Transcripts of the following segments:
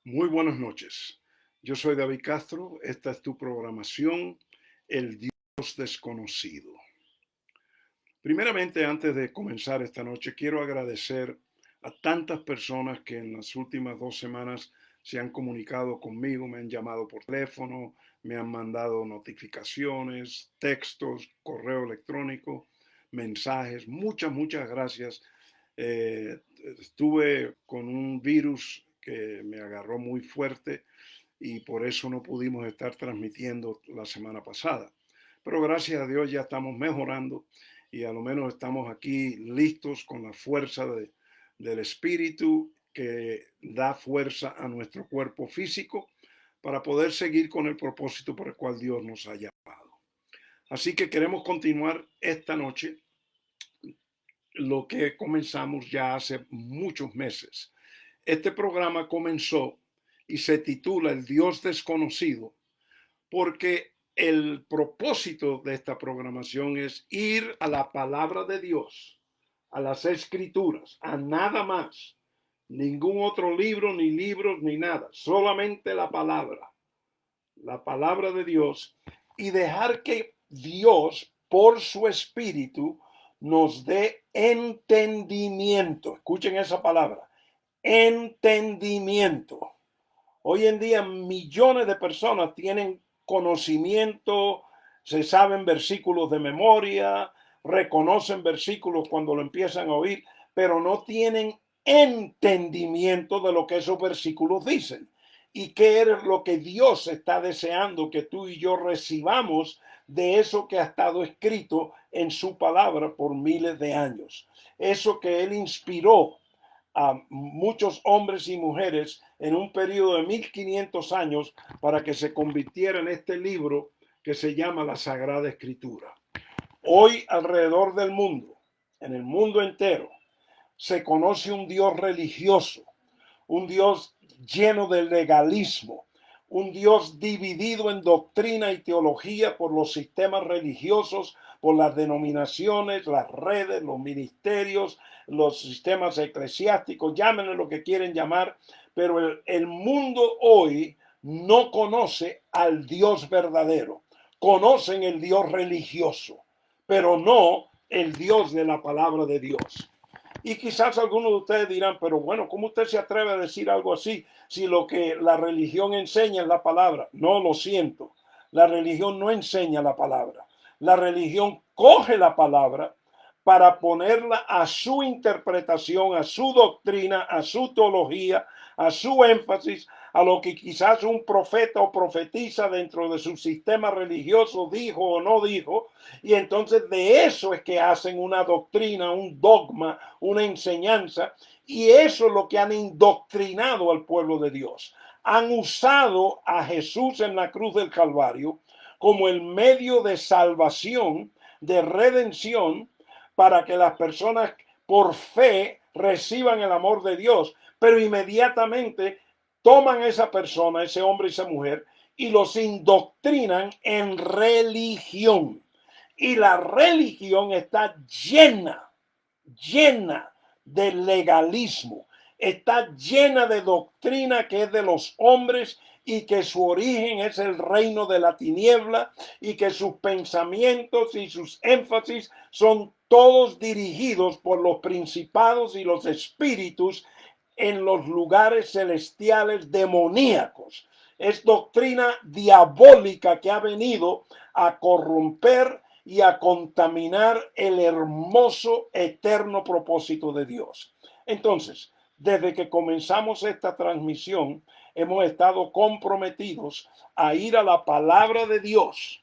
Muy buenas noches. Yo soy David Castro. Esta es tu programación, El Dios Desconocido. Primeramente, antes de comenzar esta noche, quiero agradecer a tantas personas que en las últimas 2 semanas se han comunicado conmigo, me han llamado por teléfono, me han mandado notificaciones, textos, correo electrónico, mensajes. Muchas gracias. Estuve con un virus que me agarró muy fuerte y por eso no pudimos estar transmitiendo la semana pasada. Pero gracias a Dios ya estamos mejorando y a lo menos estamos aquí listos con la fuerza del Espíritu que da fuerza a nuestro cuerpo físico para poder seguir con el propósito por el cual Dios nos ha llamado. Así que queremos continuar esta noche lo que comenzamos ya hace muchos meses. Este programa comenzó y se titula El Dios Desconocido porque el propósito de esta programación es ir a la palabra de Dios, a las escrituras, a nada más, ningún otro libro, ni libros, ni nada, solamente la palabra de Dios, y dejar que Dios, por su espíritu, nos dé entendimiento. Escuchen esa palabra, entendimiento. Hoy en día millones de personas tienen conocimiento, se saben versículos de memoria, reconocen versículos cuando lo empiezan a oír, pero no tienen entendimiento de lo que esos versículos dicen y qué es lo que Dios está deseando que tú y yo recibamos de eso que ha estado escrito en su palabra por miles de años. Eso que Él inspiró a muchos hombres y mujeres en un periodo de 1500 años para que se convirtiera en este libro que se llama la Sagrada Escritura. Hoy alrededor del mundo, en el mundo entero, se conoce un Dios religioso, un Dios lleno de legalismo, un Dios dividido en doctrina y teología por los sistemas religiosos, por las denominaciones, las redes, los ministerios, los sistemas eclesiásticos, llámenle lo que quieren llamar, pero el mundo hoy no conoce al Dios verdadero. Conocen el Dios religioso, pero no el Dios de la palabra de Dios. Y quizás algunos de ustedes dirán, pero bueno, ¿cómo usted se atreve a decir algo así si lo que la religión enseña es la palabra? No, lo siento. La religión no enseña la palabra. La religión coge la palabra para ponerla a su interpretación, a su doctrina, a su teología, a su énfasis, a lo que quizás un profeta o profetisa dentro de su sistema religioso dijo o no dijo, y entonces de eso es que hacen una doctrina, un dogma, una enseñanza, y eso es lo que han indoctrinado al pueblo de Dios. Han usado a Jesús en la cruz del Calvario como el medio de salvación, de redención, para que las personas por fe reciban el amor de Dios, pero inmediatamente toman a esa persona, ese hombre y esa mujer, y los indoctrinan en religión. Y la religión está llena de legalismo, está llena de doctrina que es de los hombres y que su origen es el reino de la tiniebla y que sus pensamientos y sus énfasis son todos dirigidos por los principados y los espíritus en los lugares celestiales demoníacos. Es doctrina diabólica que ha venido a corromper y a contaminar el hermoso, eterno propósito de Dios. Entonces, desde que comenzamos esta transmisión, hemos estado comprometidos a ir a la palabra de Dios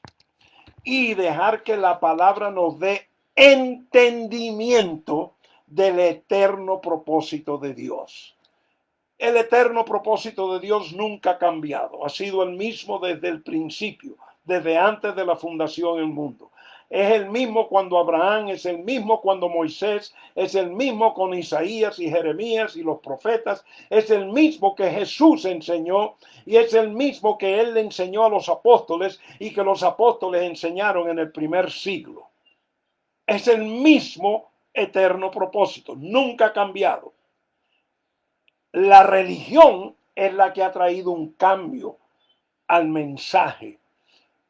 y dejar que la palabra nos dé entendimiento del eterno propósito de Dios. El eterno propósito de Dios nunca ha cambiado, ha sido el mismo desde el principio, desde antes de la fundación del mundo. Es el mismo cuando Abraham, es el mismo cuando Moisés, es el mismo con Isaías y Jeremías y los profetas, es el mismo que Jesús enseñó y es el mismo que él le enseñó a los apóstoles y que los apóstoles enseñaron en el primer siglo. Es el mismo eterno propósito, nunca ha cambiado. La religión es la que ha traído un cambio al mensaje.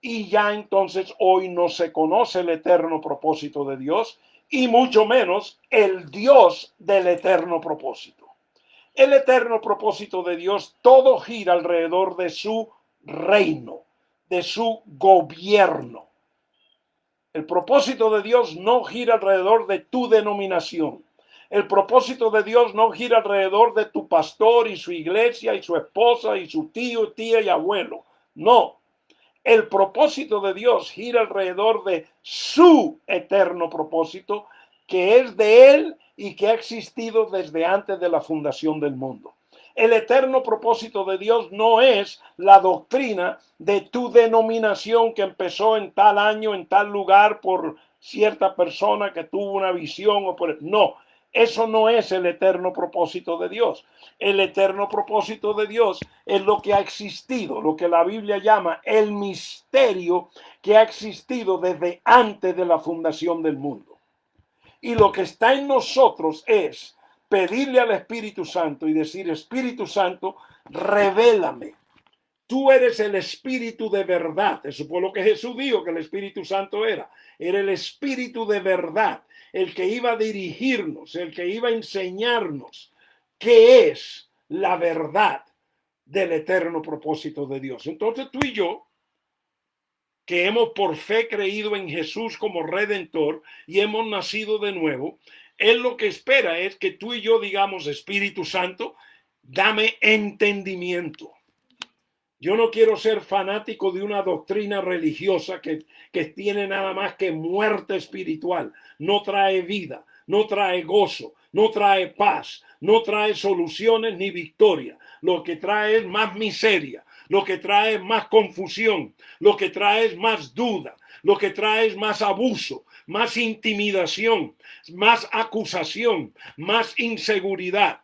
Y ya entonces hoy no se conoce el eterno propósito de Dios y mucho menos el Dios del eterno propósito. El eterno propósito de Dios, todo gira alrededor de su reino, de su gobierno. El propósito de Dios no gira alrededor de tu denominación. El propósito de Dios no gira alrededor de tu pastor y su iglesia y su esposa y su tío, tía y abuelo. No. El propósito de Dios gira alrededor de su eterno propósito, que es de Él y que ha existido desde antes de la fundación del mundo. El eterno propósito de Dios no es la doctrina de tu denominación que empezó en tal año, en tal lugar, por cierta persona que tuvo una visión o por... No, eso no es el eterno propósito de Dios. El eterno propósito de Dios es lo que ha existido, lo que la Biblia llama el misterio que ha existido desde antes de la fundación del mundo. Y lo que está en nosotros es pedirle al Espíritu Santo y decir: Espíritu Santo, revélame. Tú eres el Espíritu de verdad. Eso fue lo que Jesús dijo que el Espíritu Santo era. Era el Espíritu de verdad, el que iba a dirigirnos, el que iba a enseñarnos qué es la verdad del eterno propósito de Dios. Entonces tú y yo, que hemos por fe creído en Jesús como Redentor y hemos nacido de nuevo, Él lo que espera es que tú y yo digamos: Espíritu Santo, dame entendimiento. Yo no quiero ser fanático de una doctrina religiosa que tiene nada más que muerte espiritual. No trae vida, no trae gozo, no trae paz, no trae soluciones ni victoria. Lo que trae es más miseria, lo que trae es más confusión, lo que trae es más duda, lo que trae es más abuso, más intimidación, más acusación, más inseguridad.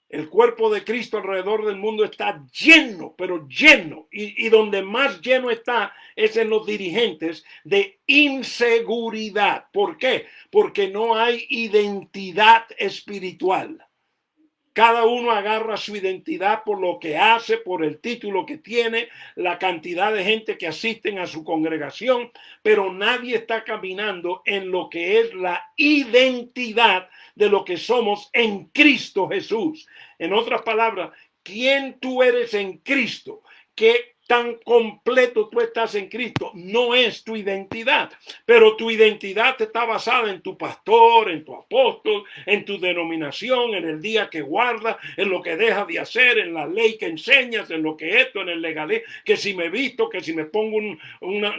El cuerpo de Cristo alrededor del mundo está lleno, pero lleno. Y donde más lleno está es en los dirigentes de inseguridad. ¿Por qué? Porque no hay identidad espiritual. Cada uno agarra su identidad por lo que hace, por el título que tiene, la cantidad de gente que asisten a su congregación, pero nadie está caminando en lo que es la identidad de lo que somos en Cristo Jesús. En otras palabras, ¿quién tú eres en Cristo? ¿Qué tan completo tú estás en Cristo? No es tu identidad, pero tu identidad está basada en tu pastor, en tu apóstol, en tu denominación, en el día que guardas, en lo que dejas de hacer, en la ley que enseñas, en lo que esto, en el legalismo, que si me visto, que si me pongo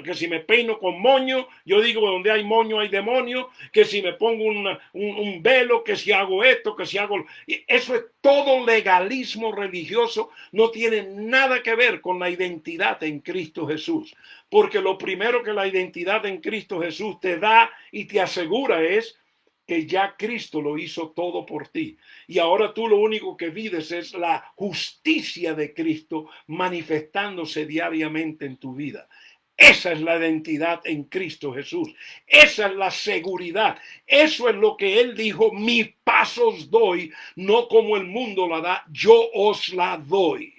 que si me peino con moño, yo digo: donde hay moño hay demonio, que si me pongo un velo, que si hago esto, que si hago... Eso es todo legalismo religioso, no tiene nada que ver con la identidad en Cristo Jesús, porque lo primero que la identidad en Cristo Jesús te da y te asegura es que ya Cristo lo hizo todo por ti. Y ahora tú lo único que vives es la justicia de Cristo manifestándose diariamente en tu vida. Esa es la identidad en Cristo Jesús. Esa es la seguridad. Eso es lo que Él dijo: mi paz os doy, no como el mundo la da, yo os la doy.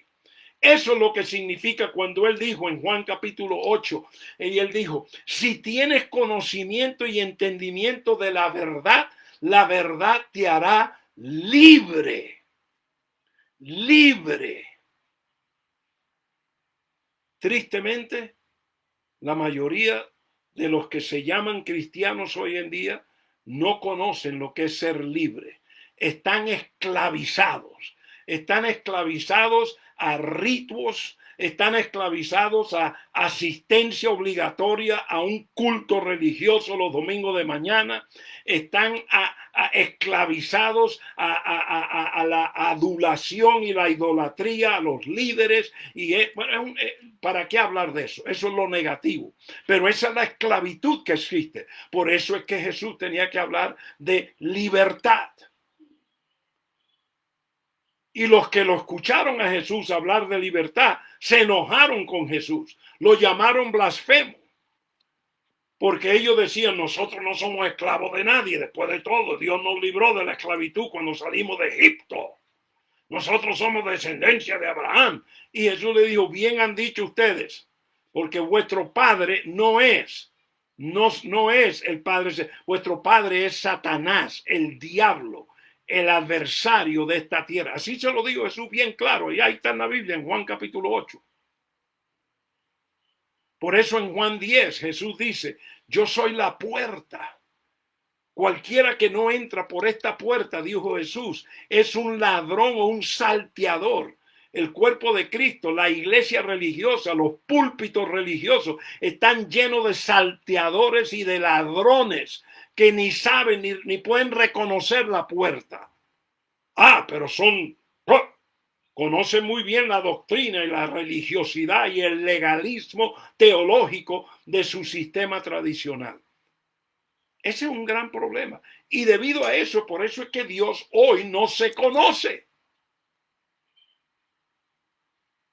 Eso es lo que significa cuando Él dijo en Juan capítulo 8, y Él dijo: si tienes conocimiento y entendimiento de la verdad te hará libre. Libre. Tristemente, la mayoría de los que se llaman cristianos hoy en día no conocen lo que es ser libre. Están esclavizados a ritos, están esclavizados a asistencia obligatoria a un culto religioso los domingos de mañana, están esclavizados a la adulación y la idolatría a los líderes. Y bueno, ¿para qué hablar de eso? Eso es lo negativo, pero esa es la esclavitud que existe. Por eso es que Jesús tenía que hablar de libertad. Y los que lo escucharon a Jesús hablar de libertad se enojaron con Jesús, lo llamaron blasfemo, porque ellos decían: nosotros no somos esclavos de nadie, después de todo Dios nos libró de la esclavitud cuando salimos de Egipto. nosotros somos descendencia de Abraham. Y Jesús le dijo, bien han dicho ustedes, porque vuestro padre no es el padre, vuestro padre es Satanás, el diablo, el adversario de esta tierra. Así se lo dijo Jesús bien claro, y ahí está en la Biblia, en Juan capítulo 8. Por eso en Juan 10 Jesús dice, yo soy la puerta. Cualquiera que no entra por esta puerta, dijo Jesús, es un ladrón o un salteador. El cuerpo de Cristo, la iglesia religiosa, los púlpitos religiosos están llenos de salteadores y de ladrones que ni saben ni pueden reconocer la puerta. Pero conocen muy bien la doctrina y la religiosidad y el legalismo teológico de su sistema tradicional. Ese es un gran problema. Y debido a eso, por eso es que Dios hoy no se conoce.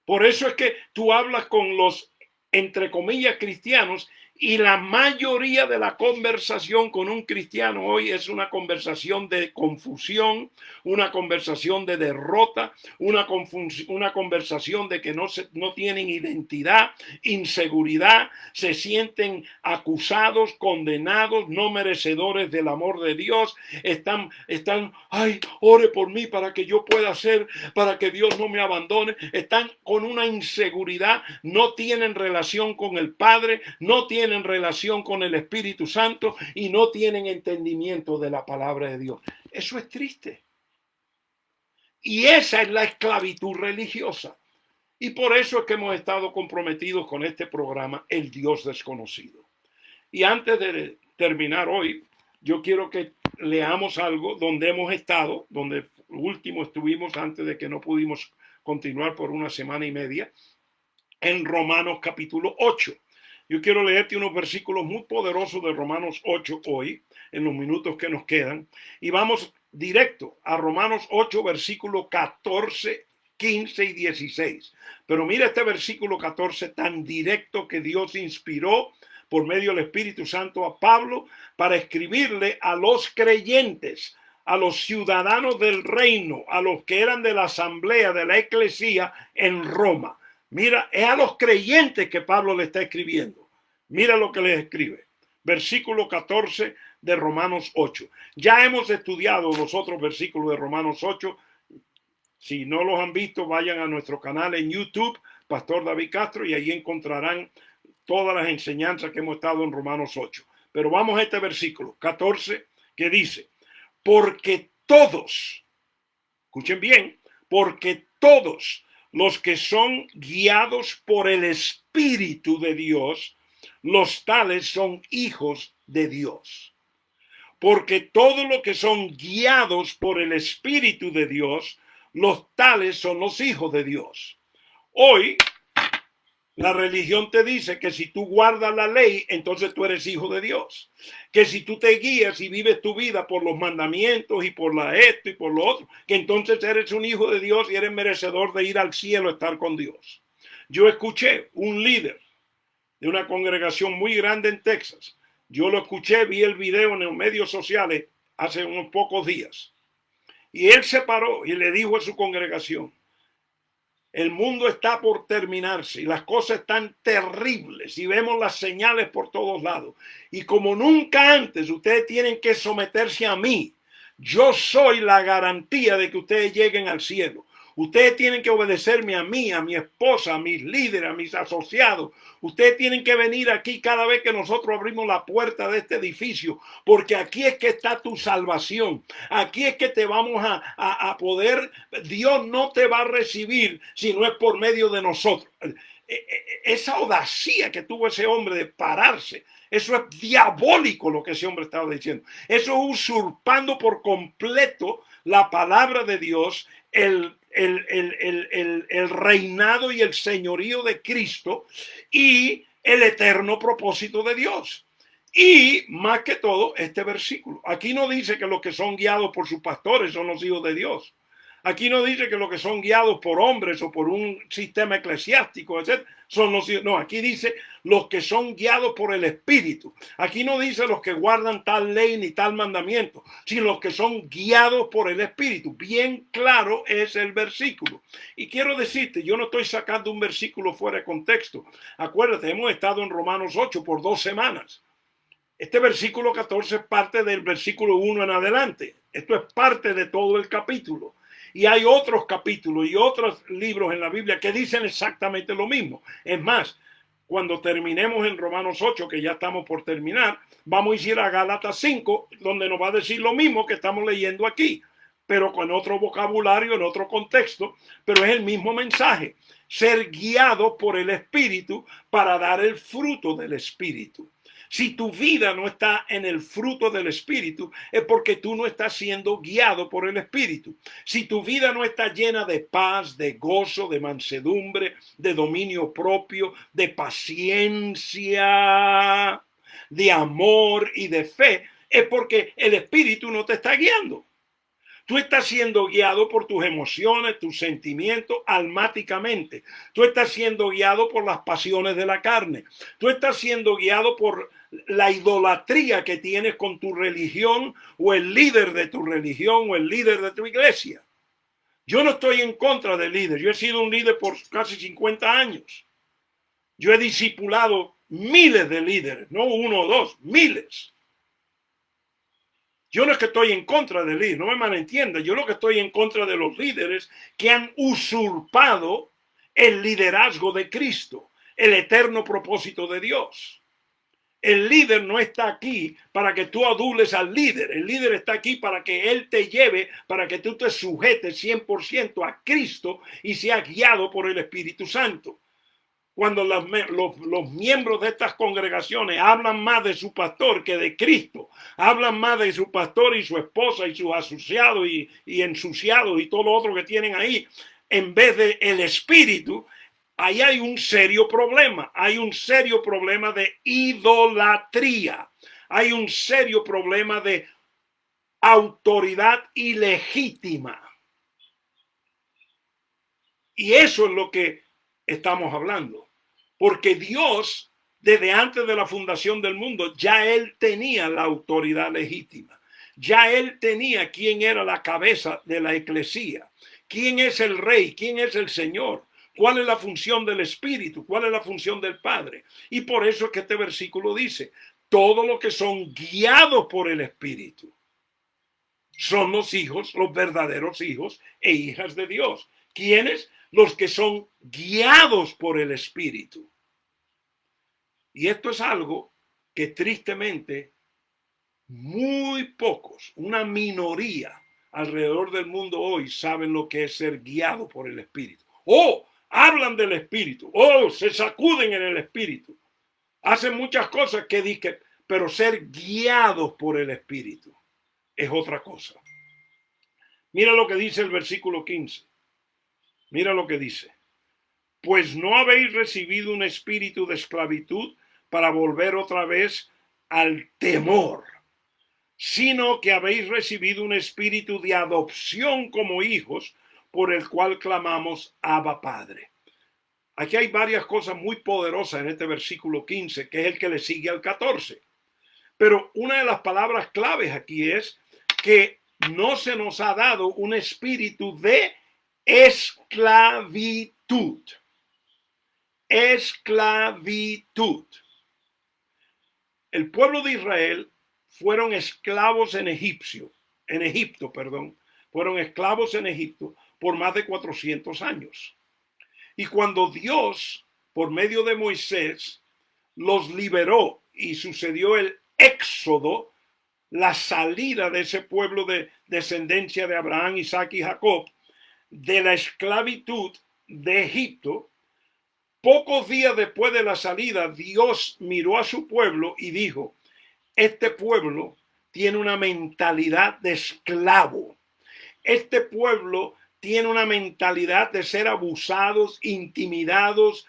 Por eso es que tú hablas con los, entre comillas, cristianos, y la mayoría de la conversación con un cristiano hoy es una conversación de confusión, una conversación de derrota, una conversación de que no tienen identidad, inseguridad, se sienten acusados, condenados, no merecedores del amor de Dios. Están, ay, ore por mí para que yo pueda hacer, para que Dios no me abandone. Están con una inseguridad, no tienen relación con el Padre, no tienen relación con el Espíritu Santo y no tienen entendimiento de la palabra de Dios. Eso es triste. Y esa es la esclavitud religiosa. Y por eso es que hemos estado comprometidos con este programa, El Dios Desconocido. Y antes de terminar hoy, yo quiero que leamos algo donde hemos estado, donde último estuvimos antes de que no pudimos continuar por una semana y media, en Romanos capítulo 8. Yo quiero leerte unos versículos muy poderosos de Romanos 8 hoy, en los minutos que nos quedan, y vamos directo a Romanos 8, versículos 14, 15 y 16. Pero mira este versículo 14 tan directo que Dios inspiró por medio del Espíritu Santo a Pablo para escribirle a los creyentes, a los ciudadanos del reino, a los que eran de la asamblea, de la eclesía en Roma. Mira, es a los creyentes que Pablo le está escribiendo. Mira lo que les escribe. Versículo 14 de Romanos 8. Ya hemos estudiado los otros versículos de Romanos 8. Si no los han visto, vayan a nuestro canal en YouTube, Pastor David Castro, y ahí encontrarán todas las enseñanzas que hemos estado en Romanos 8. Pero vamos a este versículo 14 que dice, porque todos, escuchen bien, porque todos los que son guiados por el Espíritu de Dios, los tales son hijos de Dios. Porque todos los que son guiados por el Espíritu de Dios, los tales son los hijos de Dios. Hoy, la religión te dice que si tú guardas la ley, entonces tú eres hijo de Dios. Que si tú te guías y vives tu vida por los mandamientos y por esto y por lo otro, que entonces eres un hijo de Dios y eres merecedor de ir al cielo a estar con Dios. Yo escuché un líder de una congregación muy grande en Texas. Yo lo escuché, vi el video en los medios sociales hace unos pocos días. Y él se paró y le dijo a su congregación, el mundo está por terminarse y las cosas están terribles y vemos las señales por todos lados. Y como nunca antes, ustedes tienen que someterse a mí. Yo soy la garantía de que ustedes lleguen al cielo. Ustedes tienen que obedecerme a mí, a mi esposa, a mis líderes, a mis asociados. Ustedes tienen que venir aquí cada vez que nosotros abrimos la puerta de este edificio, porque aquí es que está tu salvación. Aquí es que te vamos a poder, Dios no te va a recibir si no es por medio de nosotros. Esa audacia que tuvo ese hombre de pararse, eso es diabólico lo que ese hombre estaba diciendo. Eso es usurpando por completo la palabra de Dios, el reinado y el señorío de Cristo y el eterno propósito de Dios. Y más que todo, este versículo. Aquí no dice que los que son guiados por sus pastores son los hijos de Dios. Aquí no dice que los que son guiados por hombres o por un sistema eclesiástico, etc., son los hijos. No, aquí dice los que son guiados por el Espíritu. Aquí no dice los que guardan tal ley ni tal mandamiento, sino los que son guiados por el Espíritu. Bien claro es el versículo. Y quiero decirte, yo no estoy sacando un versículo fuera de contexto. Acuérdate, hemos estado en Romanos 8 por 2 semanas. Este versículo 14 es parte del versículo 1 en adelante. Esto es parte de todo el capítulo. Y hay otros capítulos y otros libros en la Biblia que dicen exactamente lo mismo. Es más, cuando terminemos en Romanos 8, que ya estamos por terminar, vamos a ir a Gálatas 5, donde nos va a decir lo mismo que estamos leyendo aquí, pero con otro vocabulario, en otro contexto, pero es el mismo mensaje. Ser guiado por el Espíritu para dar el fruto del Espíritu. Si tu vida no está en el fruto del Espíritu, es porque tú no estás siendo guiado por el Espíritu. Si tu vida no está llena de paz, de gozo, de mansedumbre, de dominio propio, de paciencia, de amor y de fe, es porque el Espíritu no te está guiando. Tú estás siendo guiado por tus emociones, tus sentimientos, almáticamente. Tú estás siendo guiado por las pasiones de la carne. Tú estás siendo guiado por la idolatría que tienes con tu religión o el líder de tu religión o el líder de tu iglesia. Yo no estoy en contra del líder. Yo he sido un líder por casi 50 años. Yo he discipulado miles de líderes, no uno o dos, miles. Yo no es que estoy en contra del líder, no me malentienda. Yo lo que estoy en contra de los líderes que han usurpado el liderazgo de Cristo, el eterno propósito de Dios. El líder no está aquí para que tú adules al líder. El líder está aquí para que él te lleve, para que tú te sujetes 100% a Cristo y seas guiado por el Espíritu Santo. Cuando los miembros de estas congregaciones hablan más de su pastor que de Cristo, hablan más de su pastor y su esposa y sus asociados y ensuciados y todo lo otro que tienen ahí, en vez de el Espíritu, ahí hay un serio problema. Hay un serio problema de idolatría. Hay un serio problema de autoridad ilegítima. Y eso es lo que estamos hablando. Porque Dios, desde antes de la fundación del mundo, ya Él tenía la autoridad legítima. Ya Él tenía quién era la cabeza de la eclesía. ¿Quién es el rey? ¿Quién es el Señor? ¿Cuál es la función del Espíritu? ¿Cuál es la función del Padre? Y por eso es que este versículo dice, todos los que son guiados por el Espíritu son los hijos, los verdaderos hijos e hijas de Dios. ¿Quiénes? Los que son guiados por el Espíritu. Y esto es algo que tristemente muy pocos, una minoría alrededor del mundo hoy saben lo que es ser guiado por el Espíritu. O hablan del Espíritu, o se sacuden en el Espíritu. Hacen muchas cosas que dicen, pero ser guiados por el Espíritu es otra cosa. Mira lo que dice el versículo 15. Mira lo que dice. Pues no habéis recibido un espíritu de esclavitud para volver otra vez al temor, sino que habéis recibido un espíritu de adopción como hijos, por el cual clamamos Abba Padre. Aquí hay varias cosas muy poderosas en este versículo 15, que es el que le sigue al 14. Pero una de las palabras claves aquí es que no se nos ha dado un espíritu de esclavitud. Esclavitud. El pueblo de Israel fueron esclavos en Egipto, fueron esclavos en Egipto por más de 400 años. Y cuando Dios, por medio de Moisés, los liberó y sucedió el éxodo, la salida de ese pueblo de descendencia de Abraham, Isaac y Jacob, de la esclavitud de Egipto, pocos días después de la salida, Dios miró a su pueblo y dijo, este pueblo tiene una mentalidad de esclavo. Este pueblo tiene una mentalidad de ser abusados, intimidados,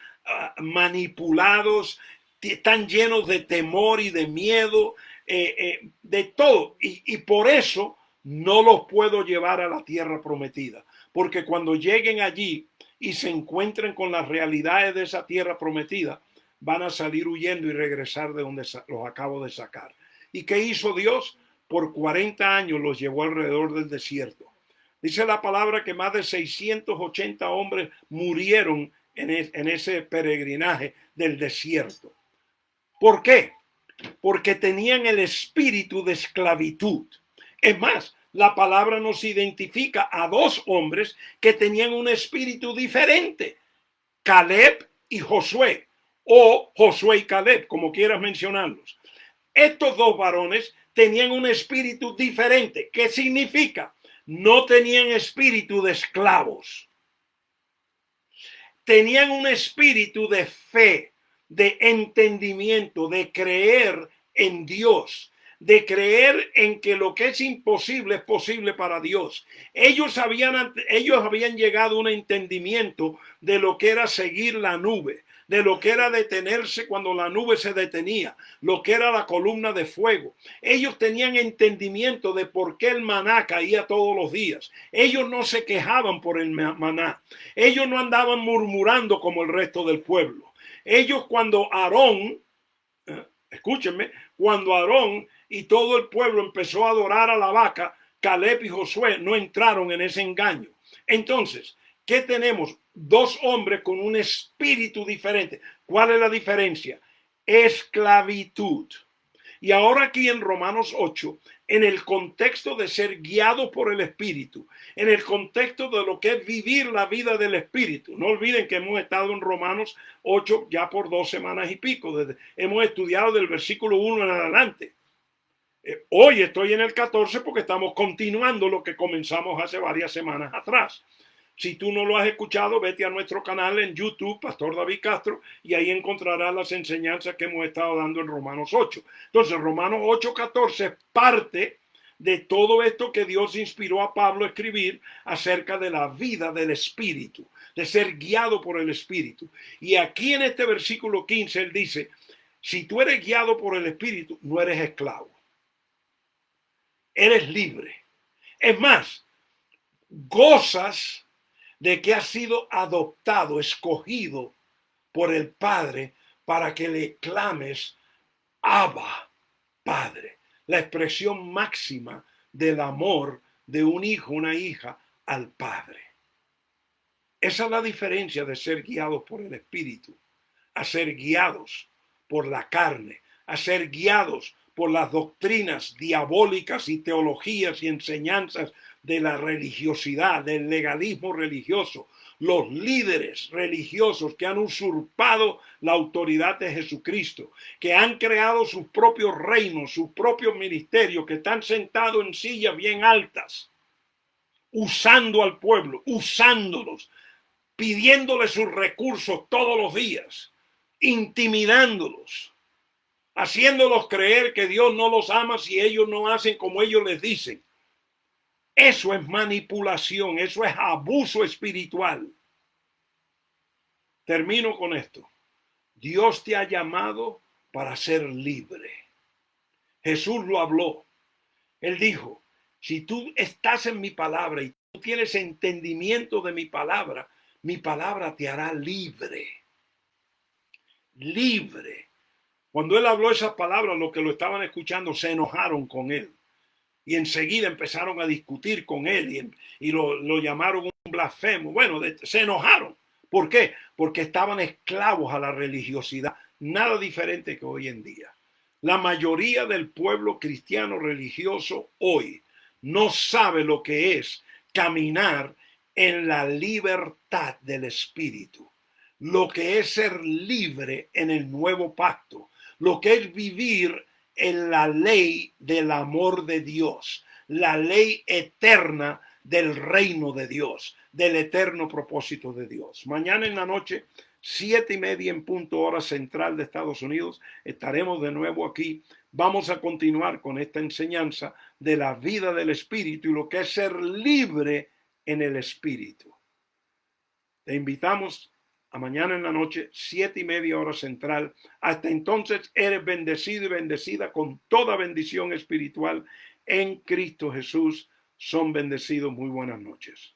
manipulados, están llenos de temor y de miedo, de todo. Y por eso no los puedo llevar a la tierra prometida. porque cuando lleguen allí y se encuentren con las realidades de esa tierra prometida, van a salir huyendo y regresar de donde los acabo de sacar. ¿Y qué hizo Dios? Por 40 años los llevó alrededor del desierto. Dice la palabra que más de 680 hombres murieron en ese peregrinaje del desierto. ¿Por qué? Porque tenían el espíritu de esclavitud. Es más, la palabra nos identifica a dos hombres que tenían un espíritu diferente, Caleb y Josué, o Josué y Caleb, como quieras mencionarlos. Estos dos varones tenían un espíritu diferente. ¿Qué significa? No tenían espíritu de esclavos. Tenían un espíritu de fe, de entendimiento, de creer en Dios, de creer en que lo que es imposible es posible para Dios. Ellos habían llegado a un entendimiento de lo que era seguir la nube, de lo que era detenerse cuando la nube se detenía, lo que era la columna de fuego. Ellos tenían entendimiento de por qué el maná caía todos los días. Ellos no se quejaban por el maná. Ellos no andaban murmurando como el resto del pueblo. Ellos cuando Aarón, escúchenme, cuando Aarón y todo el pueblo empezó a adorar a la vaca, Caleb y Josué no entraron en ese engaño. Entonces, ¿qué tenemos? Dos hombres con un espíritu diferente. ¿Cuál es la diferencia? Esclavitud. Y ahora aquí en Romanos 8, en el contexto de ser guiado por el Espíritu, en el contexto de lo que es vivir la vida del Espíritu. No olviden que hemos estado en Romanos 8 ya por 2 semanas y pico. Hemos estudiado del versículo 1 en adelante. Hoy estoy en el 14 porque estamos continuando lo que comenzamos hace varias semanas atrás. Si tú no lo has escuchado, vete a nuestro canal en YouTube, Pastor David Castro, y ahí encontrarás las enseñanzas que hemos estado dando en Romanos 8. Entonces, Romanos 8:14 es parte de todo esto que Dios inspiró a Pablo a escribir acerca de la vida del Espíritu, de ser guiado por el Espíritu. Y aquí en este versículo 15 él dice, si tú eres guiado por el Espíritu, no eres esclavo. Eres libre. Es más, gozas de que has sido adoptado, escogido por el Padre para que le clames Abba, Padre. La expresión máxima del amor de un hijo, una hija al Padre. Esa es la diferencia de ser guiados por el Espíritu a ser guiados por la carne, a ser guiados por las doctrinas diabólicas y teologías y enseñanzas de la religiosidad, del legalismo religioso, los líderes religiosos que han usurpado la autoridad de Jesucristo, que han creado sus propios reinos, sus propios ministerios, que están sentados en sillas bien altas, usando al pueblo, usándolos, pidiéndoles sus recursos todos los días, intimidándolos, haciéndolos creer que Dios no los ama si ellos no hacen como ellos les dicen. Eso es manipulación, eso es abuso espiritual. Termino con esto. Dios te ha llamado para ser libre. Jesús lo habló. Él dijo, si tú estás en mi palabra y tú tienes entendimiento de mi palabra te hará libre. Libre. Cuando él habló esas palabras, los que lo estaban escuchando se enojaron con él. Y enseguida empezaron a discutir con él y lo llamaron un blasfemo. Bueno, se enojaron. ¿Por qué? Porque estaban esclavos a la religiosidad. Nada diferente que hoy en día. La mayoría del pueblo cristiano religioso hoy no sabe lo que es caminar en la libertad del Espíritu. Lo que es ser libre en el nuevo pacto. Lo que es vivir en la ley del amor de Dios, la ley eterna del reino de Dios, del eterno propósito de Dios. Mañana en la noche, 7:30 en punto hora central de Estados Unidos, estaremos de nuevo aquí. Vamos a continuar con esta enseñanza de la vida del Espíritu y lo que es ser libre en el Espíritu. Te invitamos a mañana en la noche, 7:30 hora central. Hasta entonces eres bendecido y bendecida con toda bendición espiritual en Cristo Jesús. Son bendecidos. Muy buenas noches.